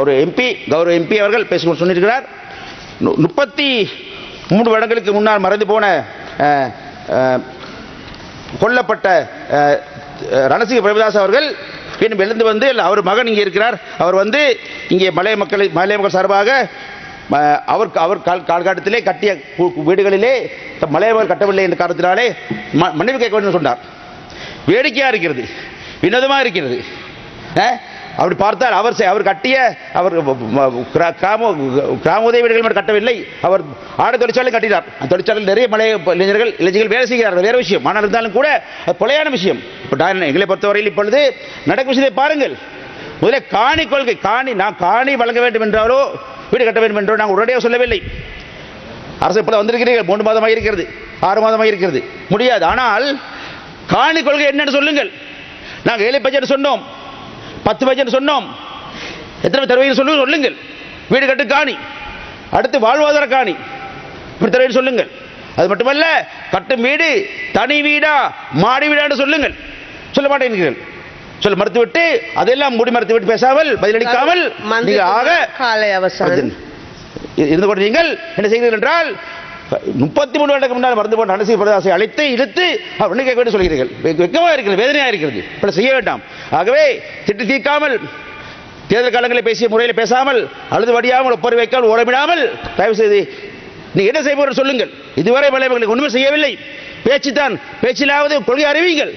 ஒரு எம்பி கௌரவ எம்பி அவர்கள் பேசிக்கொண்டு சொல்லியிருக்கிறார். 33 வருடங்களுக்கு முன்னால் மறைந்து போன கொல்லப்பட்ட ரணசிங்க பிரேமதாஸ் அவர்கள் மீண்டும் எழுந்து வந்து அவர் மகன் இங்கே இருக்கிறார். அவர் வந்து இங்கே மலைய மக்கள் சார்பாக அவர் காலகட்டத்திலே கட்டிய வீடுகளிலே மலையவர்கள் கட்டவில்லை என்ற காரணத்தினாலே மன்னிப்பு கேட்க வேண்டும் சொன்னார். வேடிக்கையாக இருக்கிறது, வினோதமாக இருக்கிறது. அப்படி பார்த்தால் அவர் கட்டிய அவர் கிராமோதய வீடுகள் மட்டும் கட்டவில்லை, அவர் ஆடை தொழிற்சாலை கட்டினார். அந்த தொழிற்சாலையில் நிறைய மலைய இளைஞர்கள் வேலை செய்கிறார்கள், வேறு விஷயம். ஆனால் இருந்தாலும் கூட அது கொலையான விஷயம். எங்களை பொறுத்தவரையில் இப்பொழுது நடக்கும் விஷயத்தை பாருங்கள். முதல்ல காணி கொள்கை, நான் காணி வழங்க வேண்டும் என்றாலோ வீடு கட்ட வேண்டும் என்றோ நாங்கள் உடனடியாக சொல்லவில்லை. அரசு இப்போது வந்திருக்கிறீர்கள், 3 மாதமாக இருக்கிறது, 6 மாதமாக இருக்கிறது, முடியாது. ஆனால் காணி கொள்கை என்னன்னு சொல்லுங்கள். நாங்கள் 7 பட்ஜெட் சொன்னோம், 10 பட்ஜெட் சொன்னோம், எத்தனை தருவீங்க சொல்லுங்கள். வீடு கட்டு காணி, அடுத்து வாழ்வாதார காணி இப்படி தருவீங்க சொல்லுங்கள். அது மட்டுமல்ல, கட்டும் வீடு தனி வீடா மாடி வீடான்னு சொல்லுங்கள். சொல்ல மாட்டேங்கிறீர்கள். சொல்ல மறுத்துவிட்டு அதெல்லாம் மூடி மறுத்துவிட்டு பேசாமல் பதிலளிக்காமல் இருந்து கொண்டு நீங்கள் என்ன செய்கிறீர்கள் என்றால் 33 வருடத்துக்கு முன்னால் மறந்து போன ரணசிங்க பிரேமதாசை அழைத்து இழுத்து அவர் கேட்க வேண்டும் சொல்கிறீர்கள். வெக்கமாக இருக்கிறது, வேதனையாக இருக்கிறது. இப்படி செய்ய வேண்டாம். ஆகவே திட்டு தீர்க்காமல் தேர்தல் காலங்களில் பேசிய முறையில் பேசாமல் அழுது வடியாமல் ஒப்பறி வைக்காமல் ஓரமிடாமல் தயவு செய்து நீங்கள் என்ன செய்ய சொல்லுங்கள். இதுவரை மலையவர்களுக்கு ஒன்றுமே செய்யவில்லை, பேச்சுத்தான். பேச்சிலாவது கொள்கை அறிவியுங்கள்.